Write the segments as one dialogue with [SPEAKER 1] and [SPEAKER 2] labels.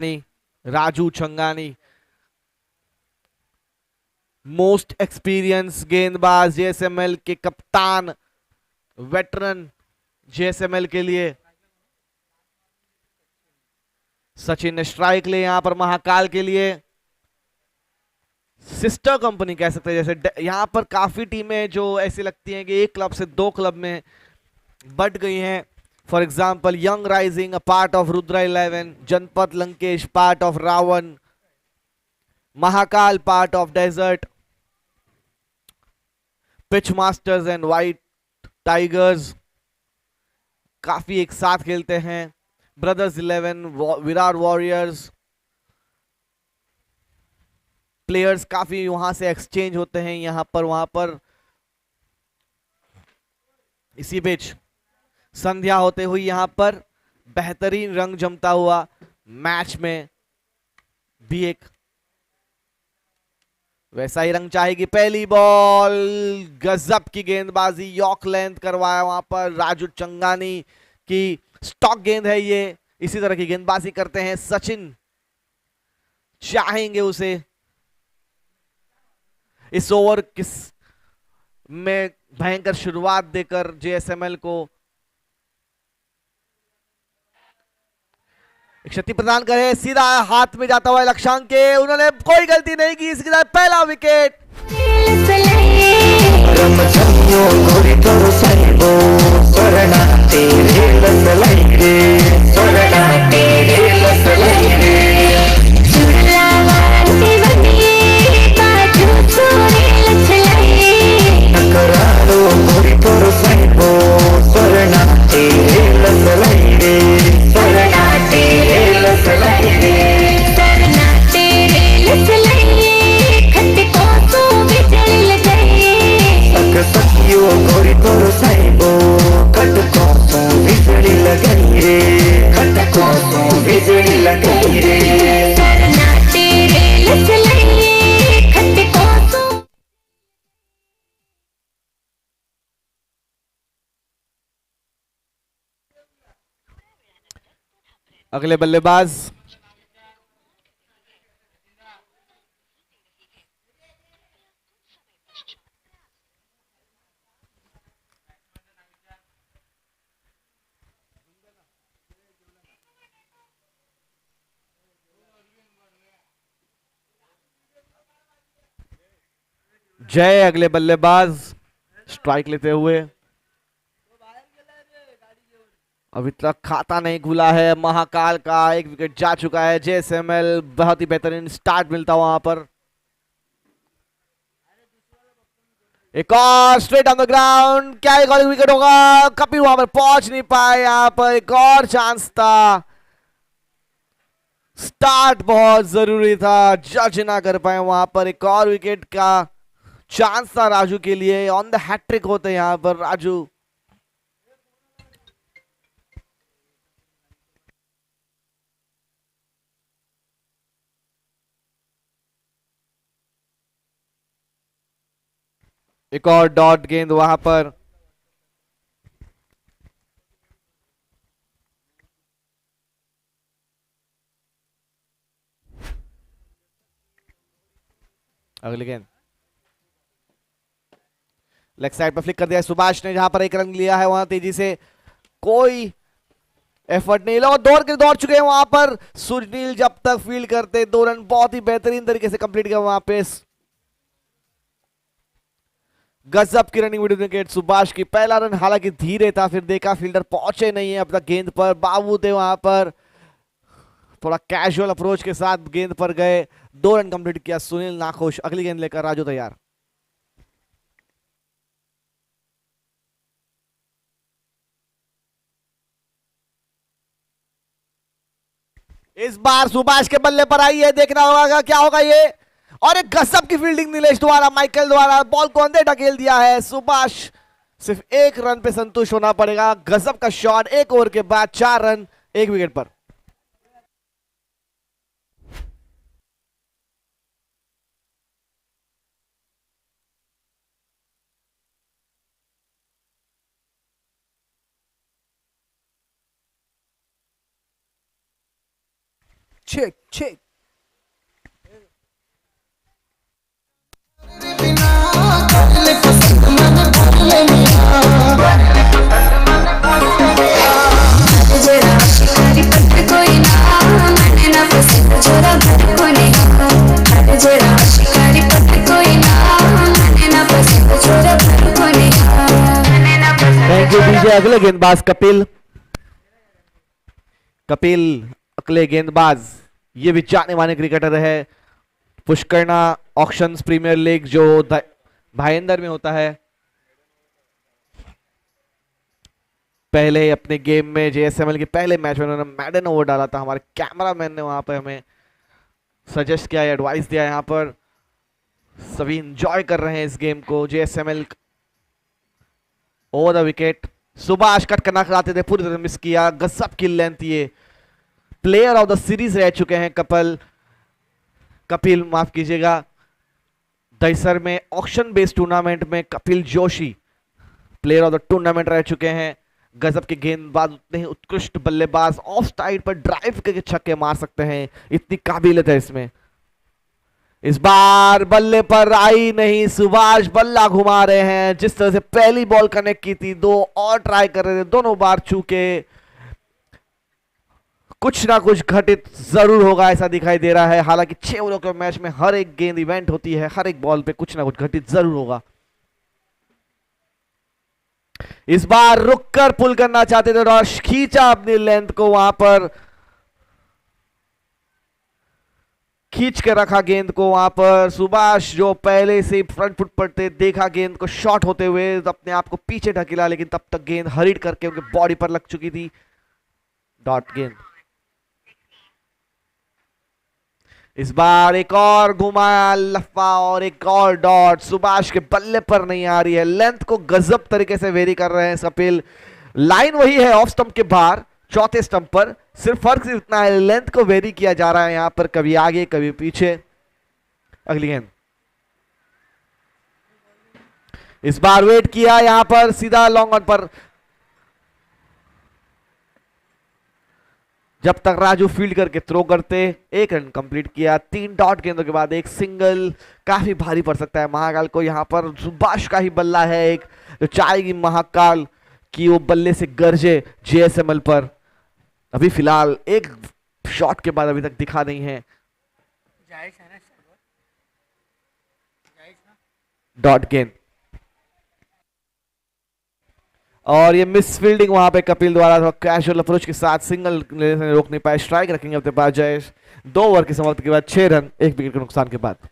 [SPEAKER 1] Raju Changani most experience गेंदबाज जेएसएमएल के कप्तान, वेटरन जेएसएमएल के लिए। सचिन ने स्ट्राइक ले यहां पर महाकाल के लिए। सिस्टर कंपनी कह सकते हैं, जैसे यहां पर काफी टीमें जो ऐसी लगती हैं कि एक क्लब से दो क्लब में बढ़ गई हैं। For example Young Rising, a part of Rudra 11, Janpad Lankesh part of Ravan, Mahakal part of Desert, Pitch Masters and White Tigers काफी एक साथ खेलते हैं। ब्रदर्स 11, विरार वॉरियर्स, प्लेयर्स काफी वहां से एक्सचेंज होते हैं यहां पर वहां पर। इसी बीच संध्या होते हुई यहां पर बेहतरीन रंग जमता हुआ मैच में भी एक वैसा ही रंग चाहेगी। पहली बॉल, गजब की गेंदबाजी, यॉर्क लेंथ करवाया वहां पर राजू चंगानी की। स्टॉक गेंद है ये, इसी तरह की गेंदबाजी करते हैं सचिन, चाहेंगे उसे इस ओवर किस में भयंकर शुरुआत देकर जेएसएमएल को एक क्षति प्रदान करे। सीधा हाथ में जाता हुआ लक्ष्यांक के, उन्होंने कोई गलती नहीं की, इसके साथ पहला विकेट। अगले बल्लेबाज जय। अगले बल्लेबाज स्ट्राइक लेते हुए, अभी तक खाता नहीं खुला है महाकाल का, एक विकेट जा चुका है। जेएसएमएल बहुत ही बेहतरीन स्टार्ट मिलता वहां पर। एक और स्ट्रेट ऑन द ग्राउंड, क्या एक और विकेट होगा? कपिल वहां पर पहुंच नहीं पाए, यहां पर एक और चांस था। स्टार्ट बहुत जरूरी था, जज ना कर पाए वहां पर। एक और विकेट का चांस था राजू के लिए, ऑन द हैट्रिक होते यहां पर राजू। एक और डॉट गेंद वहां पर। अगली गेंद लेग साइड पर फ्लिक कर दिया सुभाष ने, जहां पर एक रन लिया है वहां तेजी से कोई एफर्ट नहीं लगा, दौड़ चुके हैं वहां पर सुनील। जब तक फील्ड करते 2 रन बहुत ही बेहतरीन तरीके से कंप्लीट किया वहां पे। गजब की रनिंग विकेट सुभाष की। पहला रन हालांकि धीरे था, फिर देखा फील्डर पहुंचे नहीं है अब तक गेंद पर, बाबू थे वहां पर, थोड़ा कैजुअल अप्रोच के साथ गेंद पर गए, 2 रन कंप्लीट किया सुनील नाखुश। अगली गेंद लेकर राजू तैयार। इस बार सुभाष के बल्ले पर आई है, देखना होगा क्या होगा ये। और एक गजब की फील्डिंग नीलेश द्वारा, माइकल द्वारा, बॉल को अंदर ढकेल दिया है। सुभाष सिर्फ 1 रन पे संतुष्ट होना पड़ेगा। गजब का शॉट, 1 ओवर के बाद 4 रन 1 विकेट पर।
[SPEAKER 2] check, check.
[SPEAKER 1] Thank you DJ. अगले गेंदबाज कपिल। कपिल अगले गेंदबाज, ये भी जाने माने क्रिकेटर है। पुष्करना ऑक्शंस प्रीमियर लीग जो भाईंदर में होता है। पहले अपने गेम में जेएसएमएल के पहले मैच में उन्होंने मैडन ओवर डाला था। हमारे कैमरामैन ने वहां पर हमें सजेस्ट किया, एडवाइस दिया। यहां पर सभी इंजॉय कर रहे हैं इस गेम को। JSML over the wicket, Subhash cut करना चाहते थे, पूरी तरह मिस किया। गजब की लेंथ, ये प्लेयर ऑफ द सीरीज रह चुके हैं कपिल माफ कीजिएगा। दहीसर में ऑक्शन बेस्ड टूर्नामेंट में Kapil Joshi player of the tournament रह चुके हैं। गजब के गेंदबाज, उतने ही उत्कृष्ट बल्लेबाज, ऑफ साइड पर ड्राइव करके छक्के मार सकते हैं, इतनी काबिलियत है इसमें। इस बार बल्ले पर आई नहीं, सुभाष बल्ला घुमा रहे हैं। जिस तरह से पहली बॉल कनेक्ट की थी, दो और ट्राई कर रहे थे, दोनों बार चूके। कुछ ना कुछ घटित जरूर होगा ऐसा दिखाई दे रहा है। हालांकि 6 ओवरों के मैच में हर एक गेंद इवेंट होती है, हर एक बॉल पे कुछ ना कुछ घटित जरूर होगा। इस बार रुककर पुल करना चाहते थे और खींचा अपनी लेंथ को, वहां पर खींच के रखा गेंद को। वहां पर सुभाष जो पहले से फ्रंट फुट पर थे, देखा गेंद को शॉट होते हुए, अपने आप को पीछे ढकेला, लेकिन तब तक गेंद हरिट करके उनके बॉडी पर लग चुकी थी। डॉट गेंद। इस बार एक और घुमाया लफा और एक और डॉट। सुभाष के बल्ले पर नहीं आ रही है। लेंथ को गजब तरीके से वेरी कर रहे हैं कपिल। लाइन वही है ऑफ स्टंप के बाहर, चौथे स्टंप पर। सिर्फ फर्क सिर्फ इतना है, लेंथ को वेरी किया जा रहा है यहां पर, कभी आगे कभी पीछे। अगली गेंद। इस बार वेट किया यहां पर, सीधा लॉन्ग ऑन पर। जब तक राजू फील्ड करके थ्रो करते, 1 रन कंप्लीट किया। 3 डॉट गेंदों के बाद एक सिंगल काफी भारी पड़ सकता है महाकाल को। यहां पर सुभाष का ही बल्ला है एक, जो चाहेगी महाकाल कि वो बल्ले से गरजे जेएसएमएल पर। अभी फिलहाल एक शॉट के बाद अभी तक दिखा नहीं है। डॉट गेंद और ये मिस फील्डिंग वहां पे कपिल द्वारा कैजुअल अप्रोच के साथ सिंगल रोक नहीं पाए। स्ट्राइक रखेंगे अपने पास जयेश। 2 ओवर की समाप्ति के बाद 6 रन 1 विकेट के नुकसान के बाद।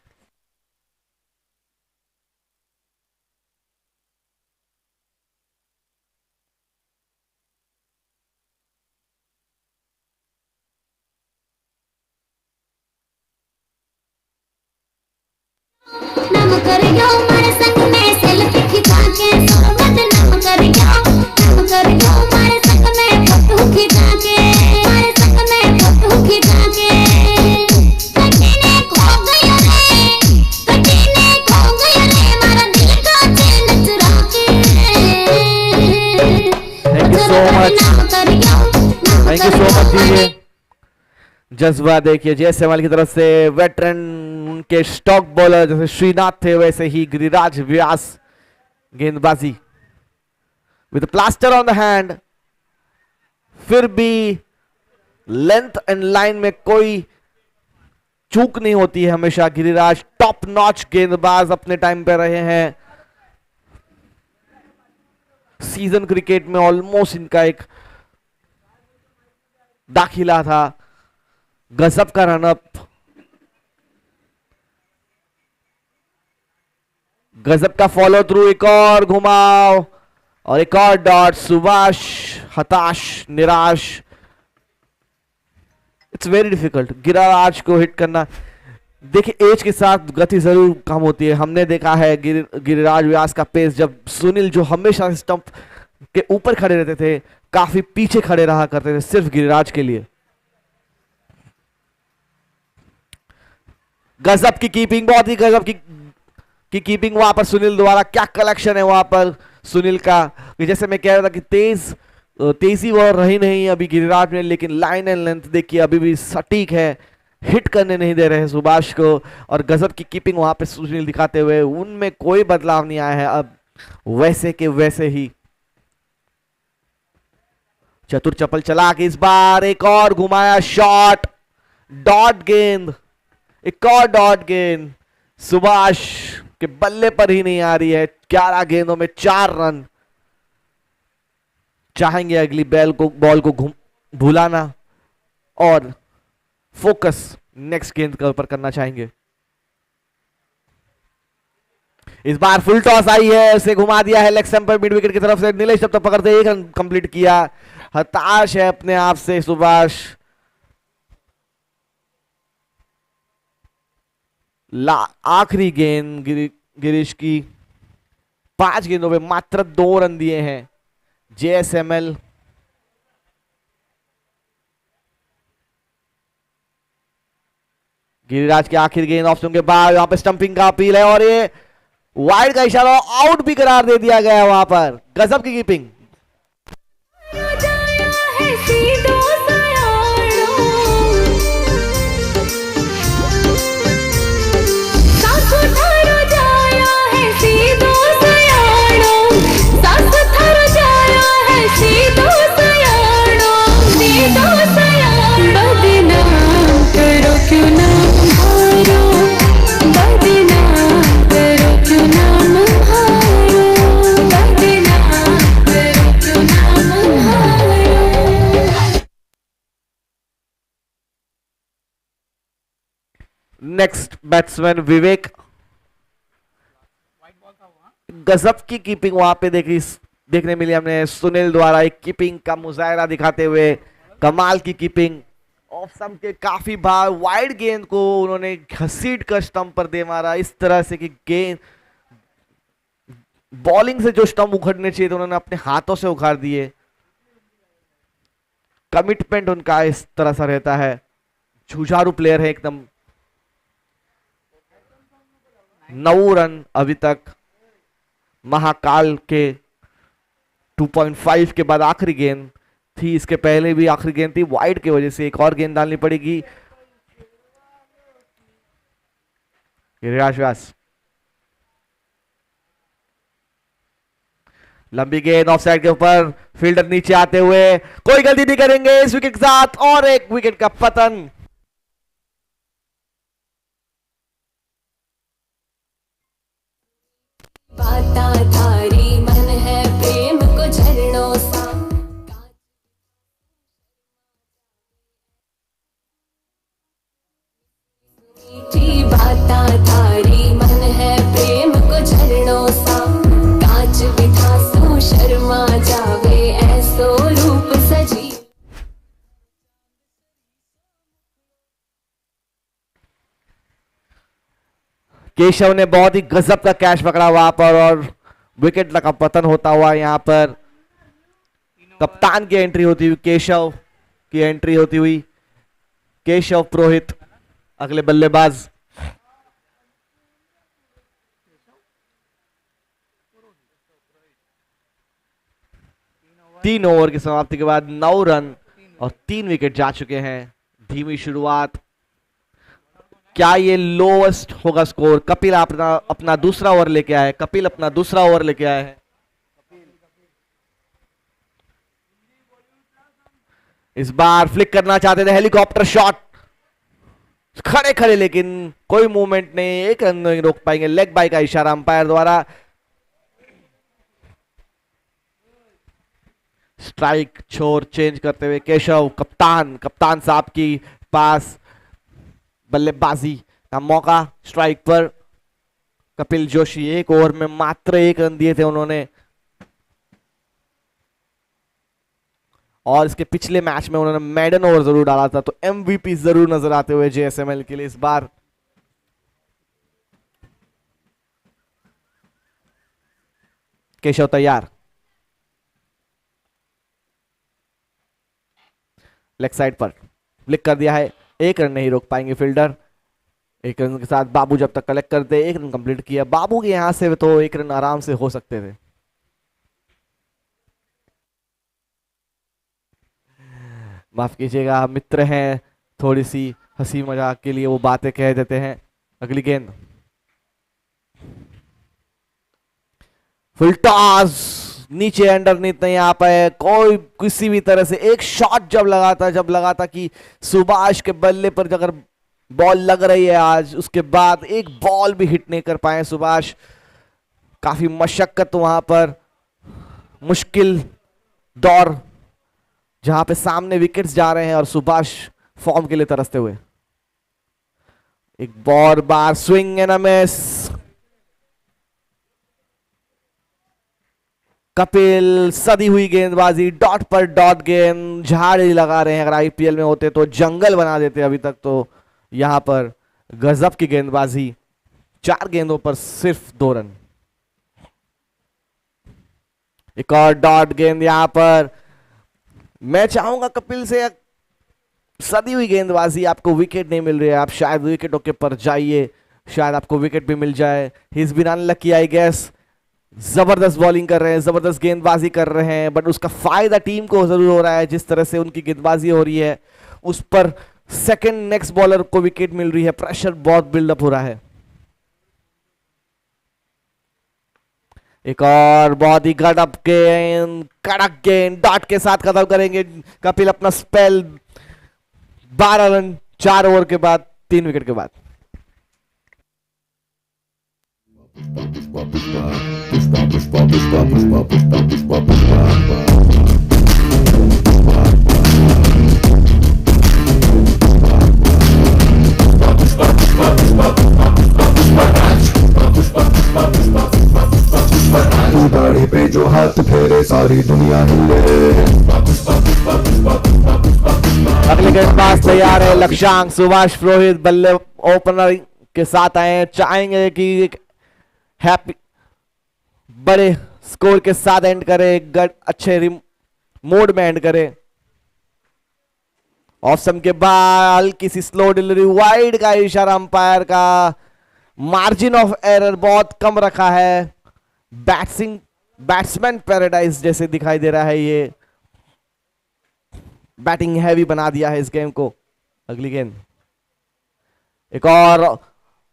[SPEAKER 1] थैंक यू सो मच जी। जज्बा देखिए जेएसएमएल की तरफ से। वेटरन के स्टॉक बॉलर जैसे श्रीनाथ थे, वैसे ही गिरिराज व्यास गेंदबाजी with plaster on the hand. फिर भी लेंथ एंड लाइन में कोई चूक नहीं होती है हमेशा। गिरिराज टॉप नॉच गेंदबाज अपने टाइम पे रहे हैं। सीजन क्रिकेट में ऑलमोस्ट इनका एक दाखिला था। गजब का रनअप, गजब का फॉलो थ्रू। एक और घुमाव और एक और डॉट। सुभाष हताश, निराश। इट्स वेरी डिफिकल्ट गिरिराज को हिट करना। देखिए एज के साथ गति जरूर कम होती है। हमने देखा है गिरिराज व्यास का पेस, जब सुनील जो हमेशा स्टंप के ऊपर खड़े रहते थे, काफी पीछे खड़े रहा करते थे सिर्फ गिरिराज के लिए। गजब की कीपिंग, बहुत ही गजब की कीपिंग वहां पर सुनील द्वारा। क्या कलेक्शन है वहां पर सुनील का। जैसे मैं कह रहा था कि तेज तेजी और रही नहीं अभी गिरिराज में, लेकिन लाइन एंड लेंथ देखिए अभी भी सटीक है, हिट करने नहीं दे रहे सुभाष को। और गजब की कीपिंग वहां पे सुनील दिखाते हुए, उनमें कोई बदलाव नहीं आया है, अब वैसे के वैसे ही। चतुर चपल चला के इस बार एक और घुमाया शॉट, डॉट गेंद, एक और डॉट गेंद सुभाष के बल्ले पर ही नहीं आ रही है। 11 गेंदों में 4 रन। चाहेंगे अगली बॉल को भुलाना और फोकस नेक्स्ट गेंद के ऊपर करना चाहेंगे। इस बार फुल टॉस आई है, उसे घुमा दिया है लेग स्टंप पर मिड विकेट की तरफ से। नीलेश तब तक पकड़ते 1 रन कंप्लीट किया। हताश है अपने आप से सुभाष। आखिरी गेंद गिरीश की, 5 गेंदों में मात्र 2 रन दिए हैं जेएसएमएल। गिरिराज की आखिरी गेंद ऑफ स्टंप के बाद यहां पे स्टंपिंग का अपील है और ये वाइड का इशारा, आउट भी करार दे दिया गया है वहां पर। गजब की कीपिंग। नेक्स्ट बैट्समैन विवेक। गजब की कीपिंग वहां पे देखने मिली हमने सुनील द्वारा, एक कीपिंग का मुजाहरा दिखाते हुए। कमाल की कीपिंग, ऑफ स्टंप के काफी बार वाइड गेंद को उन्होंने घसीट कर स्टंप पर दे मारा, इस तरह से कि गेंद बॉलिंग से जो स्टंप उखड़ने चाहिए थे उन्होंने अपने हाथों से उखाड़ दिए। कमिटमेंट उनका इस तरह से रहता है, जुझारू प्लेयर है एकदम। 9 रन अभी तक महाकाल के 2.5 के बाद आखिरी गेंद थी, इसके पहले भी आखिरी गेंद थी, वाइड की वजह से एक और गेंद डालनी पड़ेगी। गिरिराज व्यास, लंबी गेंद ऑफ साइड के ऊपर, फील्डर नीचे आते हुए कोई गलती नहीं करेंगे इस विकेट के साथ, और एक विकेट का पतन।
[SPEAKER 2] धारी मन है प्रेम को झरनों सा, मीठी बाता धारी मन है प्रेम को झरनों सा, कांच बिठासू शर्मा जावे ऐसो रूप सजी।
[SPEAKER 1] केशव ने बहुत ही गजब का कैच पकड़ा वहां पर और विकेट का पतन होता हुआ यहां पर कप्तान की एंट्री होती हुई, केशव की एंट्री होती हुई। केशव पुरोहित अगले बल्लेबाज। तीन ओवर की समाप्ति के बाद 9 रन और 3 विकेट जा चुके हैं। धीमी शुरुआत, क्या ये लोएस्ट होगा स्कोर? कपिल अपना दूसरा ओवर लेके आए, कपिल अपना दूसरा ओवर लेके आए हैं। इस बार फ्लिक करना चाहते थे, हेलीकॉप्टर शॉट, खड़े खड़े लेकिन कोई मूवमेंट नहीं, 1 रन नहीं रोक पाएंगे। लेग बाय का इशारा अंपायर द्वारा। स्ट्राइक छोर चेंज करते हुए केशव, कप्तान साहब की पास बल्लेबाजी का मौका। स्ट्राइक पर कपिल जोशी, 1 ओवर में मात्र 1 रन दिए थे उन्होंने, और इसके पिछले मैच में उन्होंने मैडन ओवर जरूर डाला था, तो एमवीपी जरूर नजर आते हुए जेएसएमएल के लिए इस बार। केशव तैयार, लेग साइड पर फ्लिक कर दिया है, 1 रन नहीं रोक पाएंगे फील्डर। 1 रन के साथ बाबू जब तक कलेक्ट करते, 1 रन कंप्लीट किया बाबू के यहां से, तो 1 रन आराम से हो सकते थे। माफ कीजिएगा, मित्र हैं, थोड़ी सी हंसी मजाक के लिए वो बातें कह देते हैं। अगली गेंद, फुल टॉस, नीचे अंडरनीथ नहीं आ पाए। कोई किसी भी तरह से एक शॉट जब लगा था कि सुभाष के बल्ले पर अगर बॉल लग रही है आज, उसके बाद एक बॉल भी हिट नहीं कर पाए सुभाष। काफी मशक्कत वहां पर, मुश्किल दौर जहां पे सामने विकेट्स जा रहे हैं और सुभाष फॉर्म के लिए तरसते हुए। एक बार swing and a miss. Kapil सदी हुई गेंदबाजी, डॉट पर डॉट गेंद, झाड़ी लगा रहे हैं। अगर आईपीएल में होते तो जंगल बना देते अभी तक। तो यहां पर गजब की गेंदबाजी, 4 गेंदों पर सिर्फ 2 रन। एक और डॉट गेंद यहां पर। मैं चाहूंगा कपिल से, सदी हुई गेंदबाजी, आपको विकेट नहीं मिल रही है, आप शायद विकेटों के पर जाइए, शायद आपको विकेट भी मिल जाए। He is been unlucky I guess. जबरदस्त बॉलिंग कर रहे हैं, जबरदस्त गेंदबाजी कर रहे हैं, बट उसका फायदा टीम को जरूर हो रहा है। जिस तरह से उनकी गेंदबाजी हो रही है उस पर सेकंड नेक्स्ट बॉलर को विकेट मिल रही है, प्रेशर बहुत बिल्डअप हो रहा है। एक और बहुत ही कड़क गेंद डॉट के साथ खत्म करेंगे कपिल अपना स्पेल। 12 रन 4 ओवर के बाद, 3 विकेट के बाद।
[SPEAKER 3] दाढ़ी पे जो हाथ फेरे सारी दुनिया हिले।
[SPEAKER 1] अगले गेंदबाज तैयार है, लक्ष्यांक। सुभाष पुरोहित बल्ले ओपनर के साथ आए हैं, चाहेंगे कि एक हैप्पी बड़े स्कोर के साथ एंड करे, अच्छे मोड में एंड करे। ऑफसम के बाद हल्की सी स्लो डिलीवरी, वाइड का इशारा अंपायर का। मार्जिन ऑफ एरर बहुत कम रखा है। बैट्समैन पैराडाइज जैसे दिखाई दे रहा है, ये बैटिंग हैवी बना दिया है इस गेम को। अगली गेंद, एक और,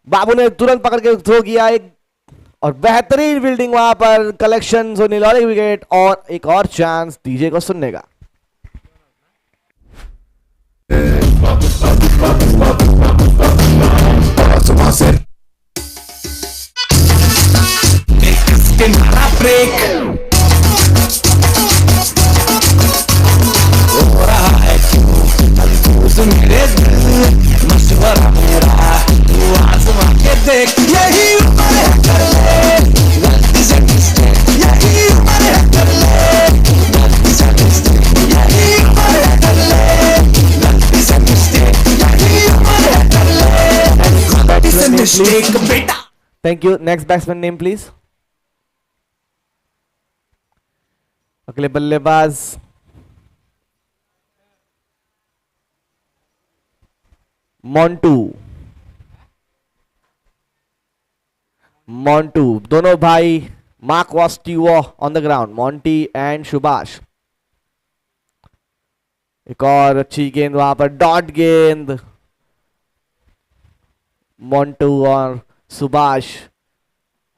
[SPEAKER 1] बाबू ने तुरंत पकड़ के थ्रो किया एक, और बेहतरीन फील्डिंग वहां पर, कलेक्शन, सुनील और एक विकेट, और एक और चांस डीजे को सुनने का।
[SPEAKER 3] ब्रेक हो रहा है क्यों मेरे मशवरा मेरा, तू आजमा के देख। यही उम्र है कर ले गलती से मिस्टेक, यही उम्र है कर ले गलती से मिस्टेक, यही उम्र है कर ले गलती से मिस्टेक, यही उम्र है कर ले गलती से मिस्टेक बेटा।
[SPEAKER 1] Thank you. Next batsman name please. अगले बल्लेबाज मोंटू, दोनों भाई। मार्क वॉस्टिवो on the ground, Monty and Subhash. एक और अच्छी गेंद वहां पर, डॉट गेंद। मोंटू और सुभाष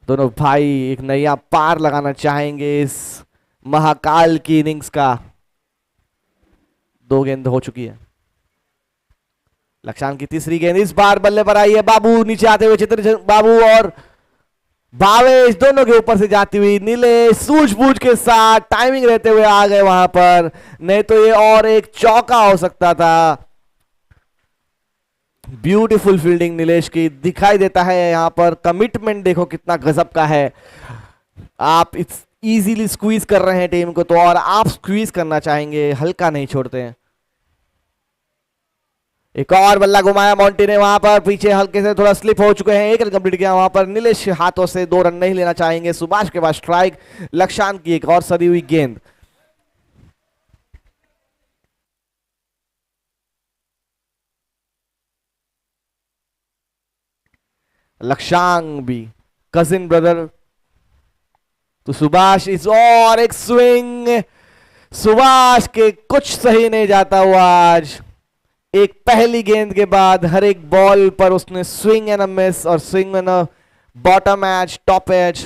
[SPEAKER 1] दोनों भाई एक नया पार लगाना चाहेंगे इस महाकाल की इनिंग्स का। 2 गेंद हो चुकी है। लक्ष्यांक की तीसरी गेंद इस बार बल्ले पर आई है। बाबू नीचे आते हुए, चित्र बाबू और भावेश दोनों के ऊपर से जाती हुई, नीले सूझबूझ के साथ टाइमिंग रहते हुए आ गए वहां पर, नहीं तो ये और एक चौका हो सकता था। ब्यूटीफुल फील्डिंग नीलेश की दिखाई देता है यहां पर। कमिटमेंट देखो कितना गजब का है। आप इजीली स्क्वीज कर रहे हैं टीम को, तो और आप स्क्वीज करना चाहेंगे, हल्का नहीं छोड़ते हैं। एक और बल्ला घुमाया मोंटी ने वहां पर, पीछे हल्के से थोड़ा स्लिप हो चुके हैं। 1 रन कंप्लीट किया वहां पर। नीलेश हाथों से 2 रन नहीं लेना चाहेंगे। सुभाष के बाद स्ट्राइक। लक्ष्यांक की एक और सदी हुई गेंद। लक्ष्यांक भी कजिन ब्रदर तो सुभाष इस, और एक स्विंग सुभाष के कुछ सही नहीं जाता हुआ आज। एक पहली गेंद के बाद हर एक बॉल पर उसने स्विंग एंड अ मिस और swing and a bottom edge, top edge,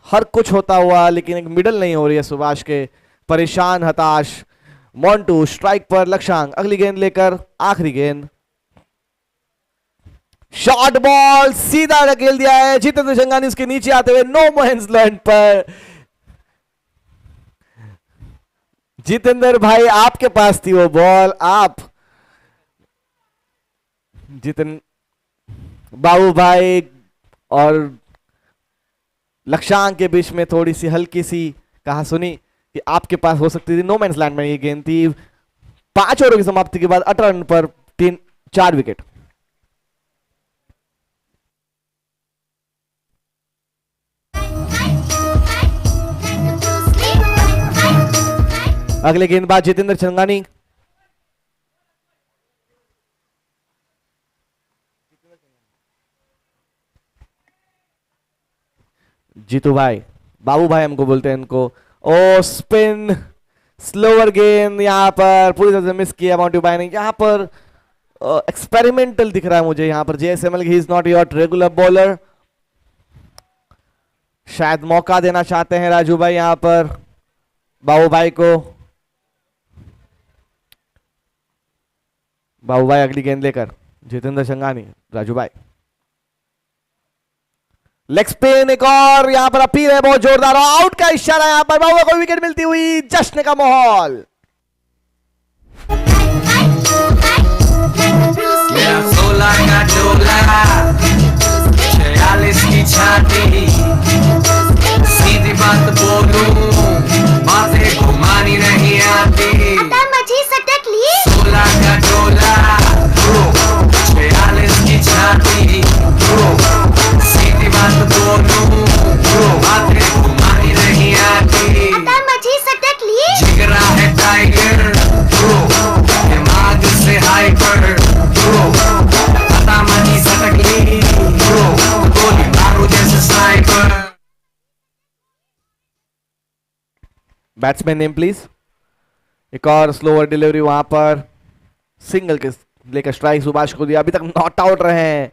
[SPEAKER 1] हर कुछ होता हुआ, लेकिन एक मिडल नहीं हो रही है सुभाष के। परेशान, हताश मोंटू स्ट्राइक पर लक्षांक अगली गेंद लेकर, आखिरी गेंद, शॉर्ट बॉल सीधा धकेल दिया है जितेंद्र संघानी उसके नीचे आते हुए नो मैन्स लैंड पर। जितेंद्र भाई आपके पास थी वो बॉल, आप बाबू भाई और लक्षांक के बीच में थोड़ी सी हल्की सी कहा सुनी कि आपके पास हो सकती थी। नो मैन्स लैंड में ये गेंद थी। 5 ओवरों की समाप्ति के बाद 18 रन पर 4 विकेट। अगले गेंदबाज जितेंद्र संघानी। जीतू भाई, बाबू भाई हमको बोलते हैं इनको। ओ स्पिन, स्लोअर गेंद यहां पर पूरी तरह से मिस किया मोंटू भाई ने। यहां पर एक्सपेरिमेंटल दिख रहा है मुझे यहां पर JSML. He is not your regular bowler, शायद मौका देना चाहते हैं राजू भाई यहां पर बाबू भाई को। बाबू भाई अगली गेंद लेकर, जितेंद्र संघानी, राजू भाई लेग स्पिन, एक और यहां पर अपील है बहुत जोरदार, आउट का इशारा यहां पर बाबू को विकेट मिलती हुई, जश्न का माहौल।
[SPEAKER 3] 16 का डोला, 46 की छाती, सीधी बात बोलूं माथे घुमानी नहीं आती। 16 का डोला, 46 की छाती, सीधी बात बोलूं माथे घुमानी नहीं आती। जिगरा है टाइगर, दिमाग से हाइपर, पता मनी सटक ली, गोली मारो जैसे स्नाइपर।
[SPEAKER 1] Batsman name please. एक और स्लोअर डिलीवरी वहां पर, सिंगल के लेकर स्ट्राइक सुभाष को दिया। अभी तक नॉट आउट रहे हैं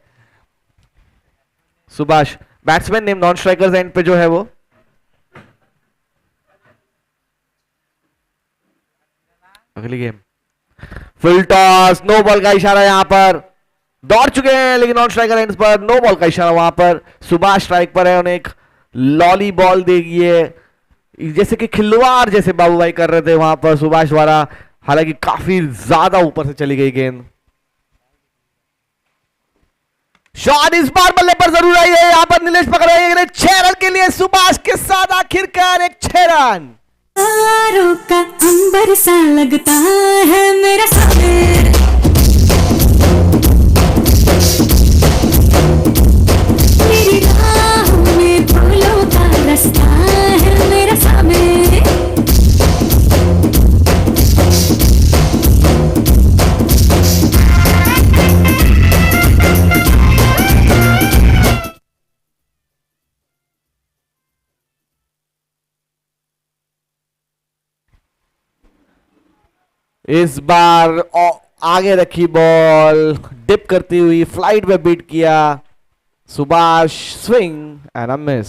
[SPEAKER 1] Subhash. Batsman name non strikers end पे जो है वो अगली game. Full toss, no ball का इशारा यहां पर, दौड़ चुके हैं लेकिन नॉन स्ट्राइकर एंड्स पर नो बॉल का इशारा वहां पर। सुभाष स्ट्राइक पर है, उन्हें एक लॉली बॉल देगी है, जैसे कि खिलवाड़ जैसे बाबू भाई कर रहे थे वहां पर सुभाष द्वारा, हालांकि काफी ज्यादा ऊपर से चली गई गेंद। शॉट इस बार बल्ले पर जरूर आई है, यहां पर नीलेश पकड़ रहे हैं 6 रन के लिए सुभाष के साथ, आखिरकार एक 6 रन।
[SPEAKER 4] तारों का अंबर सा लगता है मेरा सामने, मेरी राहों में फूलों का रास्ता है मेरा सामने।
[SPEAKER 1] इस बार आगे रखी बॉल, डिप करती हुई फ्लाइट में बीट किया Subhash, swing and a miss.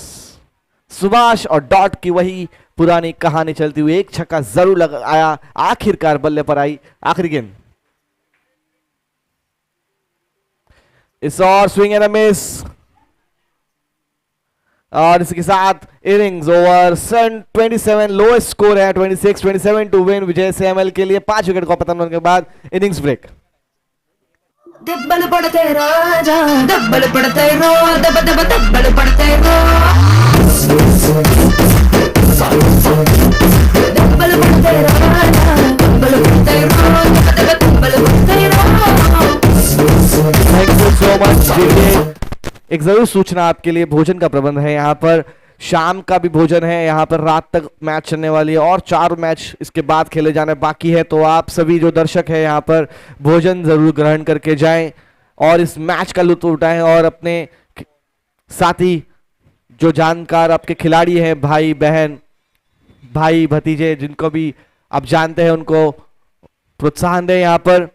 [SPEAKER 1] Subhash और डॉट की वही पुरानी कहानी चलती हुई, एक छक्का जरूर लग आया, आखिरकार बल्ले पर आई आखिरी गेंद। इस और स्विंग एंड अ मिस, और इसके साथ इनिंग्स ओवर 27, लोएस्ट स्कोर है 26-27 टू विन विजय सेएमएल के लिए। 5 विकेट को पतन होने के बाद इनिंग्स ब्रेक।
[SPEAKER 2] दब्बल पड़ते राजा, दब्बल पड़ते रो, दब दब दब्बल पड़ते रो, दब्बल पड़ते राजा, दब्बल पड़ते रो, दब दब दब्बल पड़ते रो।
[SPEAKER 1] Thank you so much. एक जरूर सूचना आपके लिए, भोजन का प्रबंध है यहाँ पर, शाम का भी भोजन है यहाँ पर, रात तक मैच चलने वाली है और 4 मैच इसके बाद खेले जाने बाकी है। तो आप सभी जो दर्शक हैं यहाँ पर भोजन जरूर ग्रहण करके जाएं और इस मैच का लुत्फ उठाएं, और अपने साथी जो जानकार आपके खिलाड़ी हैं, भाई बहन, भाई भतीजे, जिनको भी आप जानते हैं उनको प्रोत्साहन दें यहां पर।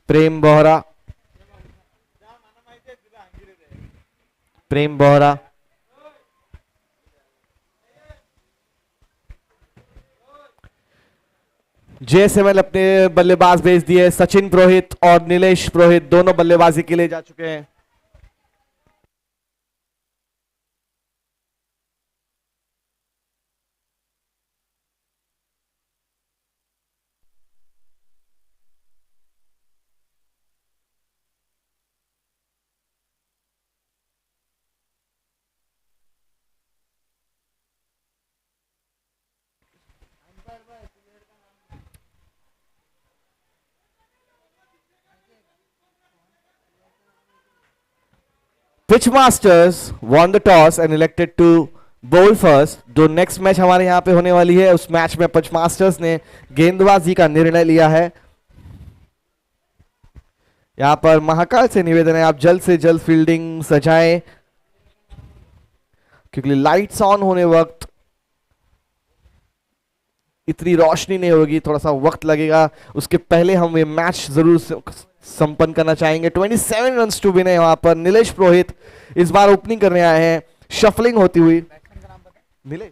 [SPEAKER 1] प्रेम बोहरा, प्रेम बोहरा, जेएसएमएल अपने बल्लेबाज भेज दिए। सचिन पुरोहित और नीलेश पुरोहित दोनों बल्लेबाजी के लिए जा चुके हैं। Pitch masters won the toss and elected to bowl first। जो नेक्स्ट मैच हमारे यहाँ पे होने वाली है उस मैच में पिच मास्टर्स ने गेंदबाजी का निर्णय लिया है। यहाँ पर महाकाल से निवेदन है आप जल्द से जल्द फील्डिंग सजाएं, क्योंकि लाइट्स ऑन होने वक्त इतनी रोशनी नहीं होगी, थोड़ा सा वक्त लगेगा। उसके पहले हम ये मैच जरूर संपन्न करना चाहेंगे। 27 रन्स टू विन है वहां पर। नीलेश पुरोहित इस बार ओपनिंग करने आए हैं, शफलिंग होती हुई। नीलेश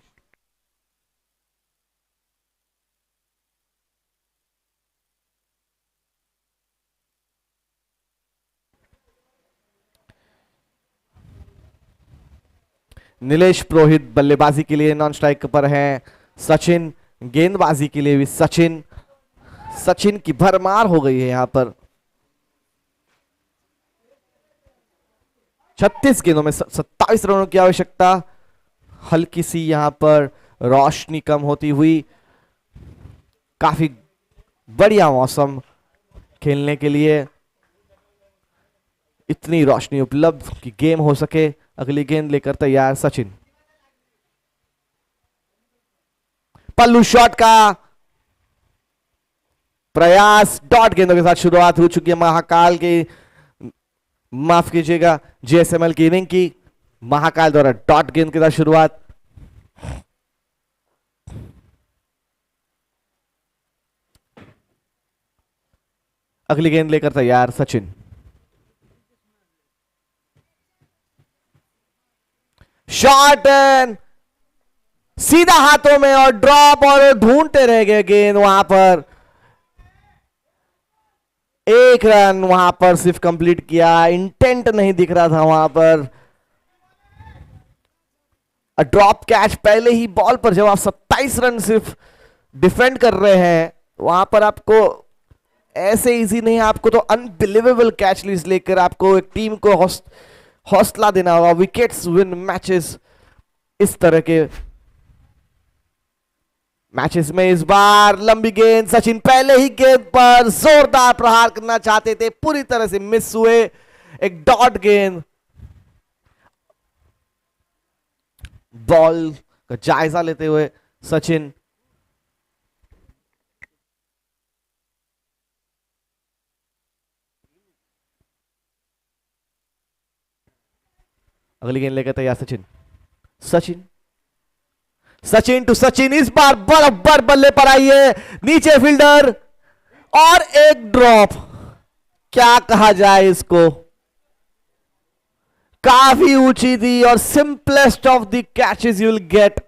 [SPEAKER 1] नीलेश पुरोहित बल्लेबाजी के लिए नॉन स्ट्राइक पर हैं। सचिन गेंदबाजी के लिए भी सचिन। सचिन की भरमार हो गई है यहां पर। 36 गेंदों में 27 रनों की आवश्यकता। हल्की सी यहां पर रोशनी कम होती हुई। काफी बढ़िया मौसम खेलने के लिए, इतनी रोशनी उपलब्ध कि गेम हो सके। अगली गेंद लेकर तैयार सचिन। पल्लू शॉट का प्रयास, डॉट गेंदों के साथ शुरुआत हो चुकी है महाकाल की, माफ कीजिएगा जेएसएमएल की इनिंग की। महाकाल द्वारा डॉट गेंद के साथ शुरुआत। अगली गेंद लेकर तैयार सचिन। शॉट सीधा हाथों में और ड्रॉप, और ढूंढते रह गए गेंद वहां पर। एक रन वहां पर सिर्फ कंप्लीट किया, इंटेंट नहीं दिख रहा था वहां पर। ड्रॉप कैच पहले ही बॉल पर जब आप 27 रन सिर्फ डिफेंड कर रहे हैं वहां पर, आपको ऐसे इजी नहीं है। आपको तो अनबिलीवेबल कैच लिस्ट लेकर आपको एक टीम को हौसला देना होगा। विकेट्स विन मैचेस, इस तरह के मैचेस में इस बार लंबी गेंद। सचिन पहले ही गेंद पर जोरदार प्रहार करना चाहते थे, पूरी तरह से मिस हुए। एक डॉट गेंद। बॉल का जायजा लेते हुए सचिन। अगली गेंद लेकर तैयार सचिन। सचिन सचिन टू सचिन, इस बार बराबर बल्ले पर आई है, नीचे फील्डर और एक ड्रॉप। क्या कहा जाए इसको, काफी ऊंची थी और simplest of the catches you will get.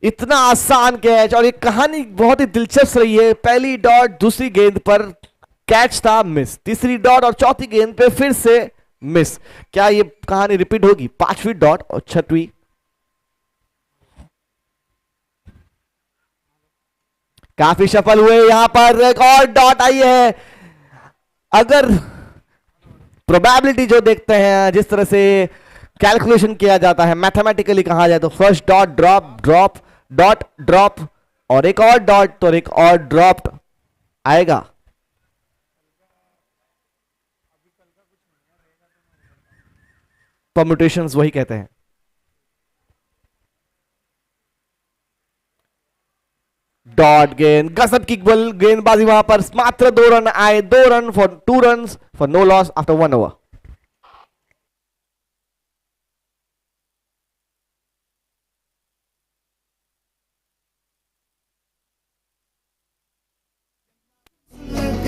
[SPEAKER 1] इतना आसान कैच और ये कहानी बहुत ही दिलचस्प रही है। पहली डॉट दूसरी गेंद पर कैच था, मिस। तीसरी डॉट और चौथी गेंद पे फिर से मिस। क्या ये कहानी रिपीट होगी? 5वीं डॉट और 6वीं। काफी सफल हुए, यहां पर एक और डॉट आई है। अगर प्रोबेबिलिटी जो देखते हैं, जिस तरह से कैलकुलेशन किया जाता है मैथमेटिकली कहा जाए, तो first dot drop, drop dot drop और एक और डॉट तो एक और ड्रॉप आएगा। परम्यूटेशंस वही कहते हैं। डॉट गेंद, गजब की गेंदबाजी वहां पर। मात्र 2 रन आए, 2 run for 2 run for no loss after 1 over.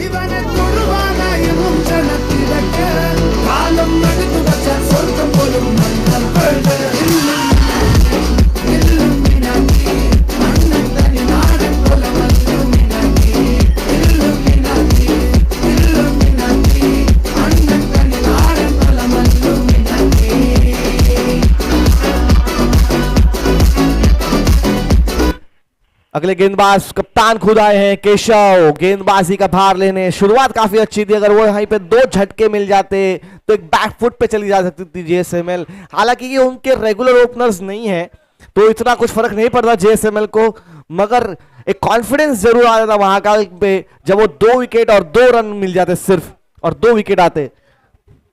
[SPEAKER 3] ഇവനെ തൊടുവാനായും ജനത്തിരക്ക് കാലം എടുത്തു വച്ച സ്വർഗം പോലും മണ്ണൽ പെട്ട്
[SPEAKER 1] अगले गेंदबाज कप्तान खुद आए हैं, केशव गेंदबाजी का भार लेने। शुरुआत काफी अच्छी थी, अगर वो यहीं पे 2 झटके मिल जाते तो एक बैकफुट पे चली जा सकती थी जेएसएमएल। हालांकि ये उनके रेगुलर ओपनर्स नहीं है तो इतना कुछ फर्क नहीं पड़ता जेएसएमएल को, मगर एक कॉन्फिडेंस जरूर आ जाता वहां का पे जब वो 2 विकेट और 2 रन मिल जाते सिर्फ, और 2 विकेट आते।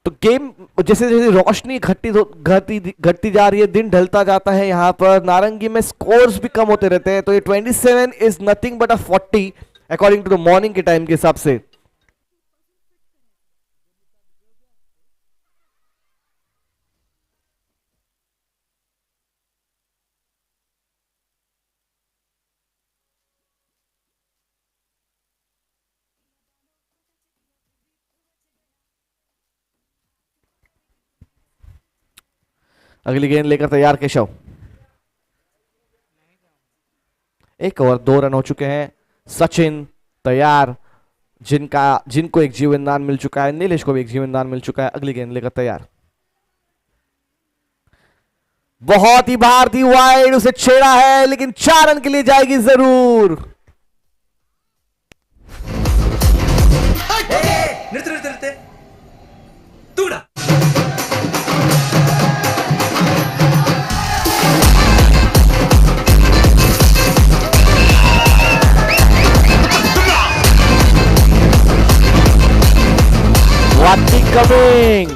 [SPEAKER 1] तो गेम जैसे जैसे रोशनी घटती जा रही है, दिन ढलता जाता है, यहाँ पर नारंगी में स्कोर्स भी कम होते रहते हैं। तो ये 27 is nothing but a 40 according to the morning के टाइम के हिसाब से। अगली गेंद लेकर तैयार केशव। 1 ओवर 2 रन हो चुके हैं। सचिन तैयार, जिनको एक जीवनदान मिल चुका है, नीलेश को भी एक जीवनदान मिल चुका है। अगली गेंद लेकर तैयार। बहुत ही भार थी, वाइड उसे छेड़ा है, लेकिन 4 रन के लिए जाएगी जरूर।
[SPEAKER 5] निर्ते तूड़ा
[SPEAKER 1] Wati coming,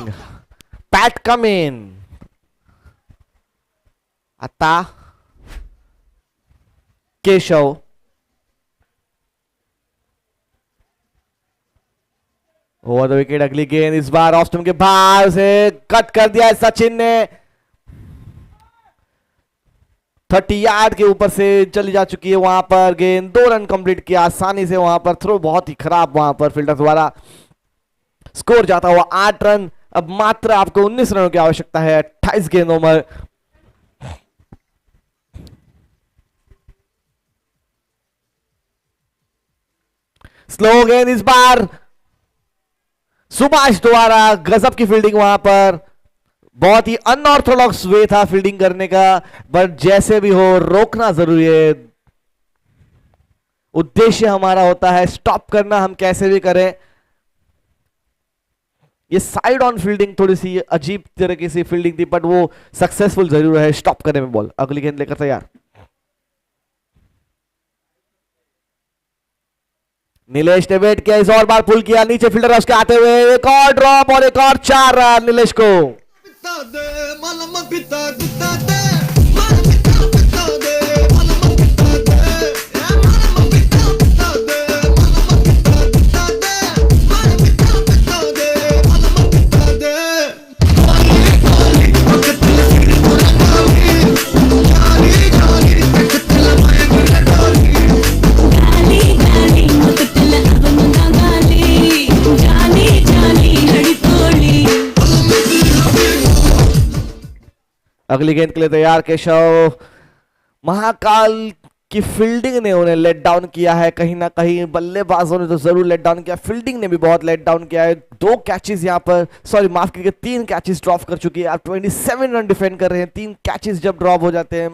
[SPEAKER 1] Pat coming. आता केशव, ओवर द विकेट। अगली गेंद इस बार ऑफ स्टंप के बाहर से कट कर दिया है सचिन ने। 30 यार्ड के ऊपर से चली जा चुकी है वहां पर गेंद। 2 रन कंप्लीट किया आसानी से वहां पर। थ्रो बहुत ही खराब वहां पर फील्डर द्वारा। स्कोर जाता हुआ 8 रन। अब मात्र आपको 19 रनों की आवश्यकता है 28 गेंदों में। स्लो गेंद इस बार सुभाष द्वारा। गजब की फील्डिंग वहां पर। बहुत ही अनऑर्थोडॉक्स वे था फील्डिंग करने का, बट जैसे भी हो रोकना जरूरी है। उद्देश्य हमारा होता है स्टॉप करना, हम कैसे भी करें। ये साइड ऑन फील्डिंग थोड़ी सी अजीब तरीके से फील्डिंग थी, बट वो सक्सेसफुल जरूर है स्टॉप करने में बॉल। अगली गेंद लेकर तैयार। नीलेश ने वेट किया, इस और बार पुल किया, नीचे फील्डर उसके आते हुए एक और ड्रॉप और एक और 4 रन नीलेश को। अगली गेंद के लिए तैयार केशव। महाकाल की फील्डिंग ने उन्हें लेट डाउन किया है कहीं ना कहीं, बल्लेबाजों ने तो जरूर लेट डाउन किया, फील्डिंग ने भी बहुत लेट डाउन किया है। 2 कैचेस यहां पर, सॉरी माफ कीजिए 3 कैचेस ड्रॉप कर चुकी है। आप 27 रन डिफेंड कर रहे हैं, 3 कैचेस जब ड्रॉप हो जाते हैं,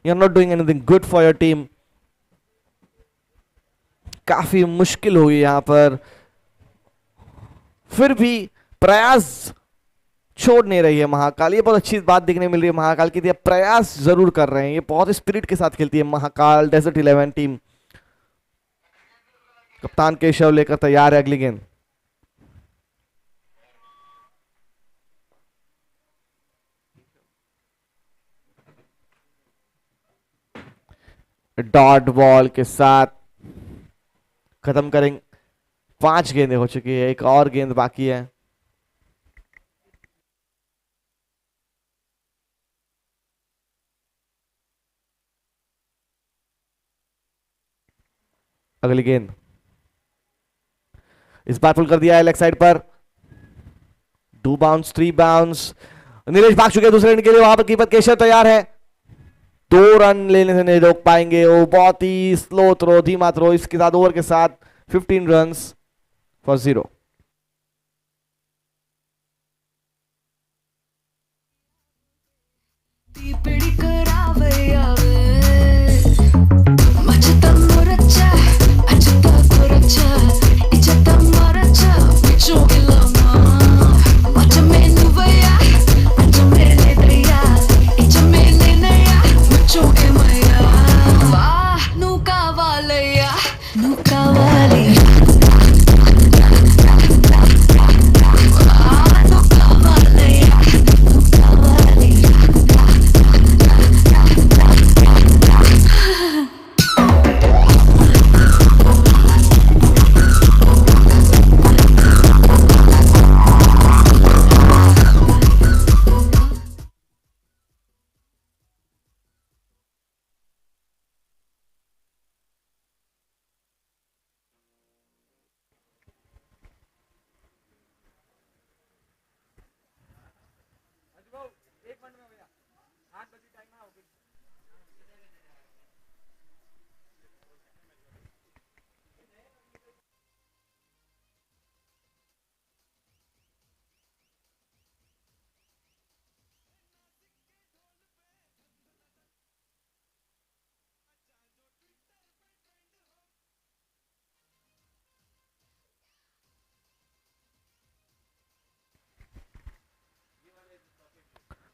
[SPEAKER 1] you are not doing anything good for your team. काफी मुश्किल हुई यहां पर, फिर भी प्रयास छोड़ नहीं रही है महाकाल। ये बहुत अच्छी बात देखने मिल रही है महाकाल की, प्रयास जरूर कर रहे हैं, ये बहुत स्पिरिट के साथ खेलती है महाकाल डेजर्ट 11 टीम। कप्तान केशव लेकर तैयार है अगली गेंद। डॉट बॉल के साथ खत्म करेंगे। 5 गेंदें हो चुकी है, एक और गेंद बाकी है। अगली गेंद इस बार पुल कर दिया है लेग साइड पर। 2 बाउंस 3 बाउंस। नीलेश भाग चुके हैं दूसरे रन के लिए, वहां पर कीपर केशव तैयार है। 2 रन लेने से नहीं रोक पाएंगे, वो बहुत ही स्लो थ्रो, धीमा थ्रो। इसके साथ ओवर के साथ 15 रन फॉर 0।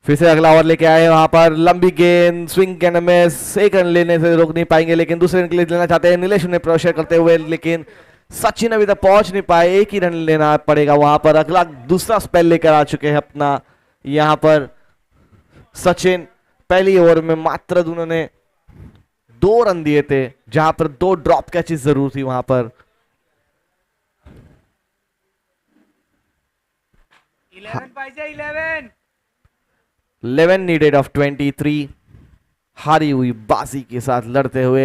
[SPEAKER 1] फिर से अगला ओवर लेके आए, वहां पर लंबी गेंद, स्विंग कैन मिस। 1 रन लेने से रोक नहीं पाएंगे, लेकिन दूसरे रन के लिए लेना चाहते हैं नीलेश उन्हें प्रेशर करते हुए, लेकिन सचिन अभी तक पहुंच नहीं पाए। 1 ही रन लेना पड़ेगा वहां पर। अगला दूसरा स्पेल लेकर आ चुके हैं अपना यहां पर सचिन। पहली ओवर में मात्र उन्होंने 2 रन दिए थे, जहां पर 2 ड्रॉप कैचेस जरूर थी वहां पर। 11 नीडेड ऑफ 23। हारी हुई बाजी के साथ लड़ते हुए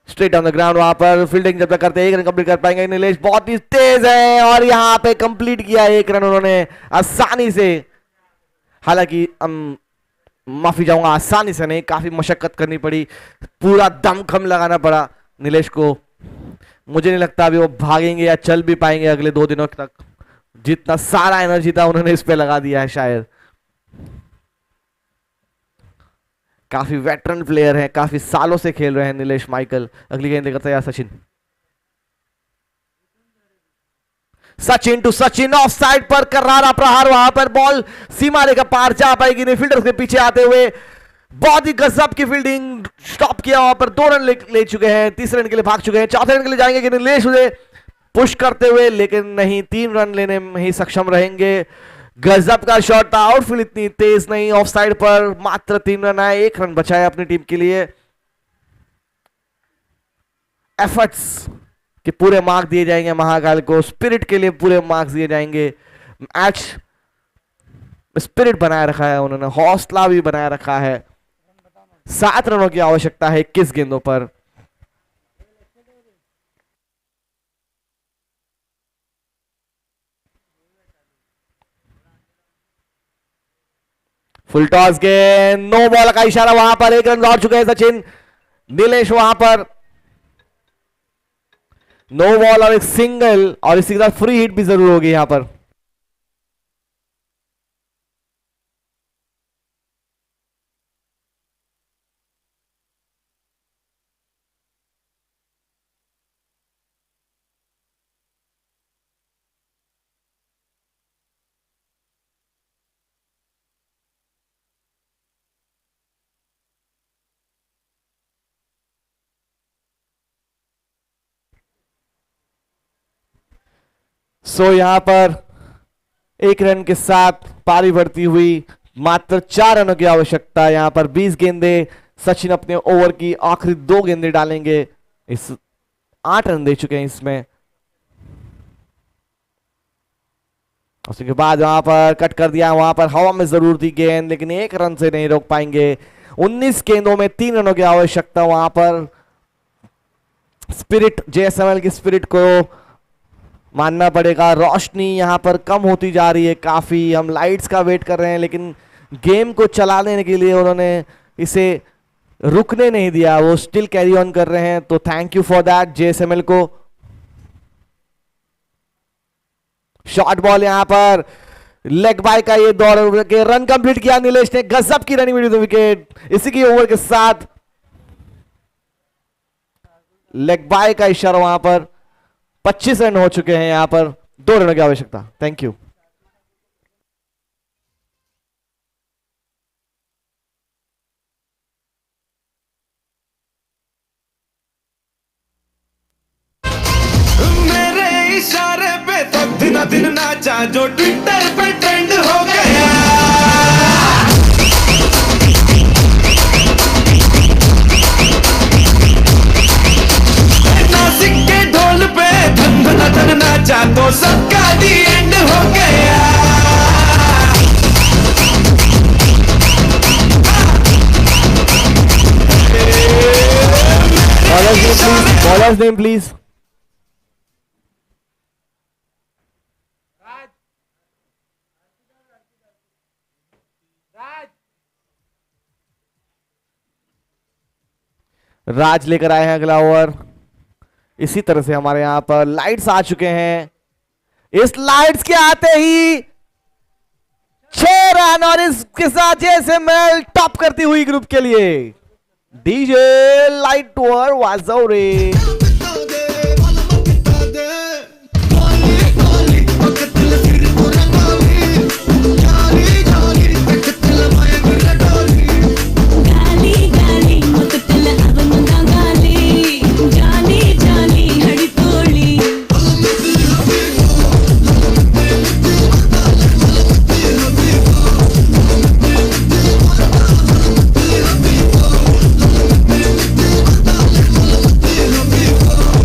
[SPEAKER 1] स्ट्रेट ऑन द ग्राउंड, वहां पर फील्डिंग जब तक करते 1 रन कंप्लीट कर पाएंगे। नीलेश बहुत ही तेज है और यहां पे कंप्लीट किया 1 रन उन्होंने आसानी से। हालांकि माफी चाहूंगा, आसानी से नहीं, काफी मशक्कत करनी पड़ी, पूरा दमखम लगाना पड़ा नीलेश को। मुझे नहीं लगता अभी वो भागेंगे या चल भी पाएंगे अगले 2 दिनों तक। जितना सारा एनर्जी था उन्होंने इस पे लगा दिया है शायद। काफी वेटरन प्लेयर हैं, काफी सालों से खेल रहे हैं नीलेश माइकल। अगली गेंद लेकर तैयार Sachin. Sachin to Sachin, off side पर करारा प्रहार, वहां पर बॉल सीमा रेखा पार जा पाएगी नहीं। फील्डर के पीछे आते हुए बहुत ही गजब की फील्डिंग, स्टॉप किया वहां पर। 2 रन ले चुके हैं, तीसरे रन के लिए भाग चुके हैं, चौथे रन के लिए जाएंगे कि नीलेश उसे पुश करते हुए, लेकिन नहीं, 3 रन लेने में ही सक्षम रहेंगे। गजब का शॉट था, आउटफील्ड इतनी तेज नहीं, ऑफ साइड पर मात्र 3 रन आए, 1 रन बचा है अपनी टीम के लिए। एफर्ट्स के पूरे मार्क दिए जाएंगे महाकाल को, स्पिरिट के लिए पूरे मार्क्स दिए जाएंगे। मैच स्पिरिट बनाए रखा है उन्होंने, हौसला भी बनाए रखा है। 7 रनों की आवश्यकता है 21 गेंदों पर। फुल टॉस के नो बॉल का इशारा, वहां पर 1 रन दौड़ चुके हैं सचिन। नीलेश वहां पर नो बॉल और एक सिंगल, और इसी के साथ फ्री हिट भी जरूर होगी यहां पर। सो यहां पर 1 रन के साथ पारी बढ़ती हुई, मात्र 4 रनों की आवश्यकता। यहां पर 20 गेंदे, सचिन अपने ओवर की आखिरी 2 गेंदे डालेंगे। इस 8 रन दे चुके हैं इसमें। उसके बाद वहां पर कट कर दिया, वहां पर हवा में जरूर थी गेंद, लेकिन 1 रन से नहीं रोक पाएंगे। 19 गेंदों में 3 रनों की आवश्यकता। वहां पर स्पिरिट, जेएसएमएल की स्पिरिट को मानना पड़ेगा। रोशनी यहां पर कम होती जा रही है काफी। हम लाइट्स का वेट कर रहे हैं, लेकिन गेम को चलाने के लिए उन्होंने इसे रुकने नहीं दिया, वो स्टिल कैरी ऑन कर रहे हैं। तो थैंक यू फॉर दैट जेएसएमएल को। शॉर्ट बॉल यहां पर लेग बाय का ये दौड़ के रन कंप्लीट किया नीलेश ने। गजब की रनिंग मिली विकेट। इसी की ओवर के साथ लेग बाय का इशारा, वहां पर 25 रन हो चुके हैं। यहां पर 2 रनों की आवश्यकता। Thank you.
[SPEAKER 3] मेरे इशारे पे तो दिन दिन नाचा, जो ट्विटर पे ट्रेंड हो गया। नासिक के ढोल पे धन धन धन नाचा, तो सबका दी एंड हो गया।
[SPEAKER 1] Bowlers name please. राज लेकर आए हैं अगला ओवर। इसी तरह से हमारे यहां पर लाइट्स आ चुके हैं। इस लाइट्स के आते ही 6 रन, और इसके साथ जेएसएमएल टॉप करती हुई ग्रुप के लिए। DJ light tour वाजौरे।